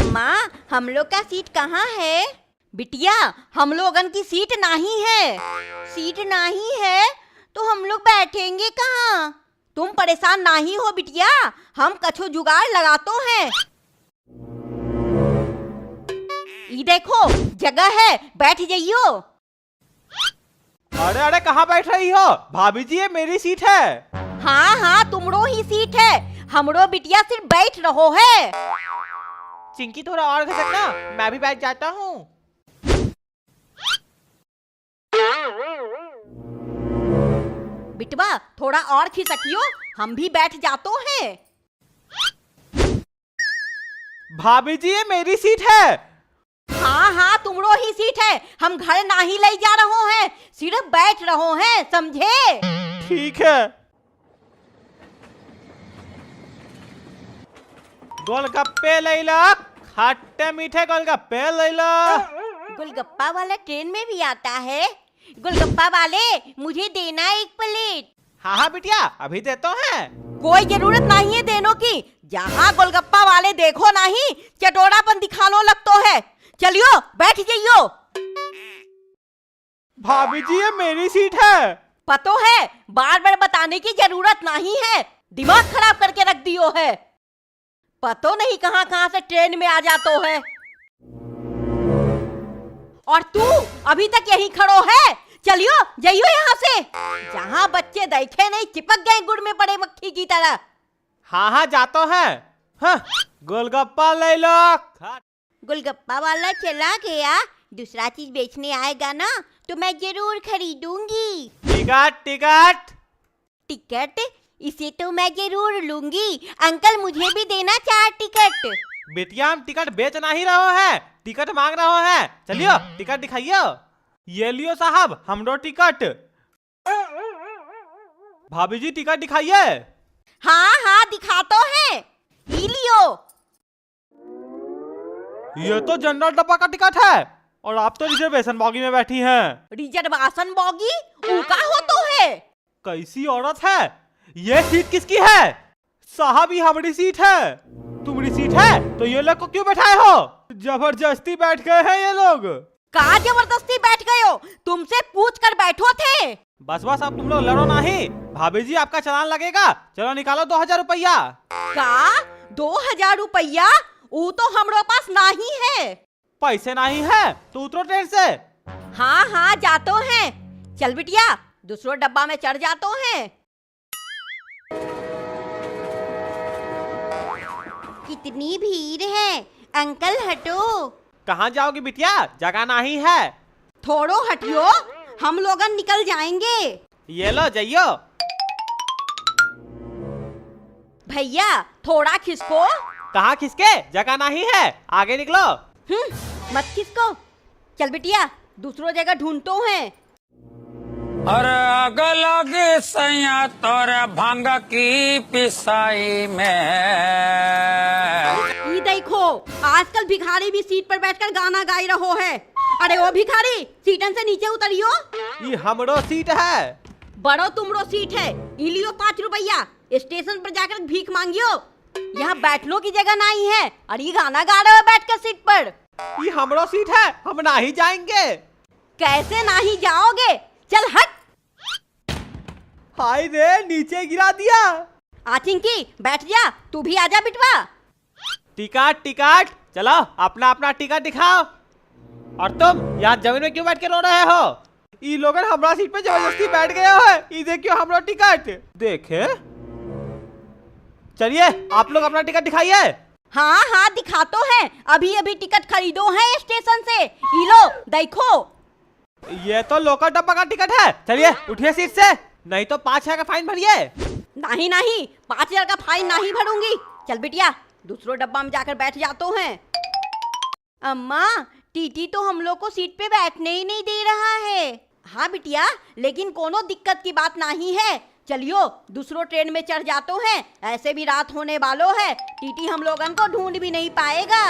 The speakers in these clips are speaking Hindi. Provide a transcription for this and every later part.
अम्मा, हम लोग का सीट कहाँ है? बिटिया, हम लोगन की सीट नहीं है। सीट नहीं है तो हम लोग बैठेंगे कहाँ? तुम परेशान नहीं हो बिटिया, हम कछो जुगाड़ लगातो हैं। ये देखो जगह है, बैठ जाइयो। अरे अरे कहाँ बैठ रही हो भाभी जी, ये मेरी सीट है। हाँ हाँ, तुमरो ही सीट है, हमरो बिटिया सिर्फ बैठ रहो है। चिंकी थोड़ा और खिसकना, मैं भी बैठ जाता हूँ। बिटवा थोड़ा और खिसकियो, हम भी बैठ जातो हैं। भाभी जी ये मेरी सीट है। हाँ हाँ, तुमरो ही सीट है, हम घर नहीं ले जा रहो हैं, सिर्फ बैठ रहो हैं, समझे? ठीक है। गोलगप्पे ले लो, खट्टे मीठे गोलगप्पे ले लो। गोलगप्पा वाला ट्रेन में भी आता है? गोलगप्पा वाले, मुझे देना एक प्लेट। हाँ हाँ बिटिया, अभी देते हैं। कोई जरूरत नहीं है देने की, जहाँ गोलगप्पा वाले देखो नहीं, चटोरापन दिखानो लगतो है। चलियो बैठ जाइयो। भाभी जी ये मेरी सीट है। पतो है, बार बार बताने की जरूरत नहीं है, दिमाग खराब करके रख दियो है। पतो नहीं कहाँ कहाँ से ट्रेन में आ जातो है। और तू अभी तक यहीं खड़ो है? चलियो जाइयो यहाँ से, जहाँ बच्चे देखे नहीं चिपक गए गुड़ में पड़े मक्खी की तरह। हाँ हाँ जातो है। हाँ, गोलगप्पा ले लो। गोलगप्पा वाला चला गया, दूसरा चीज बेचने आएगा ना तो मैं जरूर खरीदूंगी। Ticket ticket. टिकट? इसे तो मैं जरूर लूंगी। अंकल मुझे भी देना 4 टिकट। बेटिया हम टिकट बेच नहीं रहे हैं, टिकट मांग रहे हैं। चलियो टिकट दिखाइयो। ये लियो साहब हमरो टिकट। भाभी जी टिकट दिखाइए। हाँ हाँ दिखा तो है, ही लियो। ये तो जनरल डब्बा का टिकट है और आप तो रिजर्वेशन बॉगी में बैठी हैं। रिजर्वेशन बॉगी उनका हो तो है। कैसी औरत है, ये सीट किसकी है? साहब ये हमारी सीट है। तुम्हारी सीट है तो ये लोग को क्यों बैठाए हो? जबरदस्ती बैठ गए हैं ये लोग। कहाँ जबरदस्ती बैठ गए हो? तुमसे पूछ कर बैठो थे। बस बस अब तुम लोग लड़ो नहीं। भाभी जी आपका चालान लगेगा, चलो निकालो 2000 रुपया। का 2000 रुपया? वो तो हमारे पास नहीं है। पैसे नहीं है तो उतरो ट्रेन से। हाँ हाँ जातो हैं। चल बिटिया दूसरो डब्बा में चढ़ जातो हैं। कितनी भीड़ है, अंकल हटो। कहाँ जाओगी बिटिया, जगह नहीं है। थोड़ो हटियो, हम लोगन निकल जाएंगे। ये लो जाइयो। भैया थोड़ा खिसको। कहाँ खिसके, जगह नहीं है, आगे निकलो। मत खिसको। चल बिटिया दूसरो जगह ढूंढतो हैं। अरे आग लगे सैया तोरा भांग की पिसाई में। ये देखो आजकल भिखारी भी सीट पर बैठकर गाना गाई रहो है। अरे ओ भिखारी, सीटन से नीचे उतरियो। ये हमरो सीट है। बड़ो तुमरो सीट है, इलियो 5 रुपया, स्टेशन पर जाकर भीख मांगियो। यहाँ बैठने की जगह नहीं है और ये गाना गा रहे हो बैठकर सीट पर। ये हमरो सीट है, हम नहीं जाएंगे। कैसे नहीं जाओगे? चल हट। हाय रे, नीचे गिरा दिया। आचिंकी बैठ जा, तू भी आजा बिटवा। टिकट टिकट, चलो अपना अपना टिकट दिखाओ। और तुम यहाँ जमीन में क्यों बैठ के रो रहे हो? ये लोग हमारा सीट पे जबरदस्ती बैठ गए हो। ये देखियो हमारा टिकट देखे। चलिए आप लोग अपना टिकट दिखाइए। हाँ हाँ दिखा तो है, अभी अभी टिकट खरीदो है स्टेशन से। ये लो देखो। ये तो लोकल डब्बा का टिकट है। चलिए उठिए सीट से, नहीं तो 5000 का फाइन भरिए। नहीं नहीं, 5000 का फाइन नहीं भरूंगी। चल बिटिया दूसरो डब्बा में जाकर बैठ जातो हैं। अम्मा टीटी तो हम लोग को सीट पे बैठने ही नहीं दे रहा है। हाँ बिटिया, लेकिन कोनो दिक्कत की बात नहीं है। चलियो दूसरो ट्रेन में चढ़ जातो हैं, ऐसे भी रात होने वालो है, टीटी हम लोगन को ढूंढ भी नहीं पाएगा।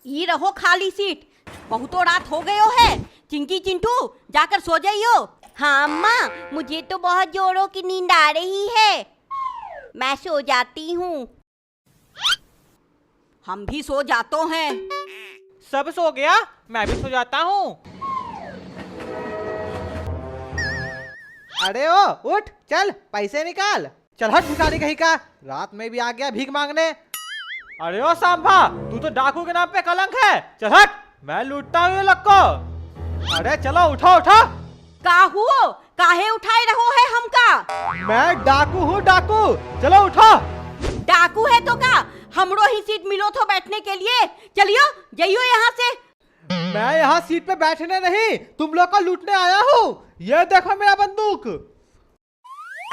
ये रहो खाली सीट, बहुतो रात हो गयो है। चिंकी चिंटू जाकर सो जाइयो। हाँ अम्मा, मुझे तो बहुत जोरों की नींद आ रही है, मैं सो जाती हूँ। हम भी सो जाते हैं। सब सो गया, मैं भी सो जाता हूँ। अरे ओ उठ, चल पैसे निकाल। चल हट भिखारी कहीं का, रात में भी आ गया भीख मांगने। अरे ओ सांभा, तू तो डाकू के नाम पे कलंक है। चल हट, मैं लूटता हूँ ये लोग को। अरे चलो उठो उठो। का हुओ, काहे उठाए रहो है हमका? मैं डाकू हूँ डाकू, चलो उठो। डाकू है तो का, हमरो ही सीट मिलो तो बैठने के लिए। चलियो जाइयो यहाँ से। मैं यहाँ सीट पे बैठने नहीं, तुम लोग को लूटने आया हूँ। ये देखो मेरा बंदूक।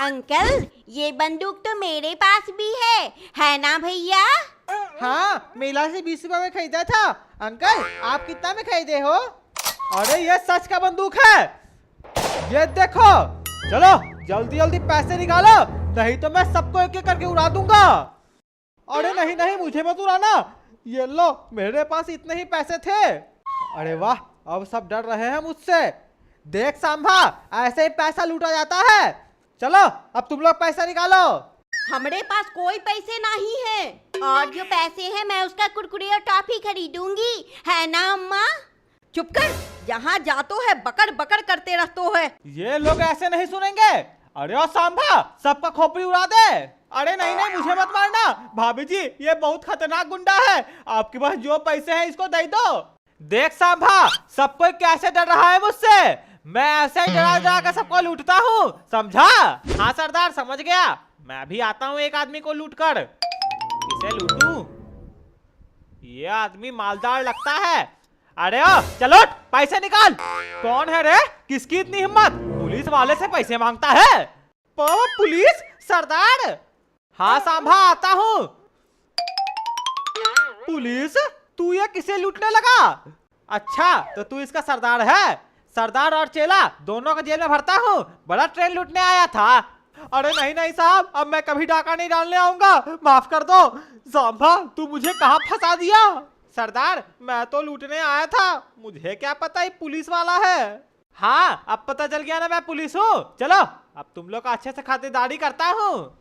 अंकल, ये बंदूक तो मेरे पास भी है ना भैया? हाँ, मेला से 20 रुपए में खरीदा था। अंकल आप कितना में खरीदे हो? अरे ये सच का बंदूक है, ये देखो। चलो जल्दी जल्दी पैसे निकालो, नहीं तो मैं सबको एक एक करके उड़ा दूंगा। अरे नहीं नहीं, मुझे मत उड़ाना। ये लो, मेरे पास इतने ही पैसे थे। अरे वाह, अब सब डर रहे हैं मुझसे। देख सांभा, ऐसे ही पैसा लूटा जाता है। चलो अब तुम लोग पैसा निकालो। हमारे पास कोई पैसे नहीं है, और जो पैसे हैं मैं उसका कुरकुरे और टॉफी खरीदूंगी, है ना अम्मा? चुप कर, जहाँ जातो है बकड़ बकड़ करते रहतो है। ये लोग ऐसे नहीं सुनेंगे। अरे ओ सांभा, सबका खोपड़ी उड़ा दे। अरे नहीं नहीं, मुझे मत मारना। भाभी जी, ये बहुत खतरनाक गुंडा है, आपके पास जो पैसे हैं इसको दे दो। देख सांभा, सब कोई कैसे डर रहा है मुझसे। मैं ऐसे ही डरा डरा कर सबको लूटता हूँ, समझा? हाँ सरदार, समझ गया। मैं भी आता हूँ एक आदमी को लूट कर। किसे लूटूं? ये आदमी मालदार लगता है। अरे ओ चलो, पैसे निकाल। कौन है रे, किसकी इतनी हिम्मत, पुलिस वाले से पैसे मांगता है? पुलिस सरदार? हाँ सांभा, आता हूँ। पुलिस, तू ये किसे लूटने लगा? अच्छा, तो तू इसका सरदार है। सरदार और चेला दोनों को जेल में भरता हूँ, बड़ा ट्रेन लूटने आया था। अरे नहीं नहीं साहब, अब मैं कभी डाका नहीं डालने आऊंगा, माफ कर दो। सांभा, तू मुझे कहाँ फंसा दिया? सरदार, मैं तो लूटने आया था, मुझे क्या पता ये पुलिस वाला है। हाँ, अब पता चल गया ना मैं पुलिस हूँ। चलो अब तुम लोग का अच्छे से खातिरदारी करता हूँ।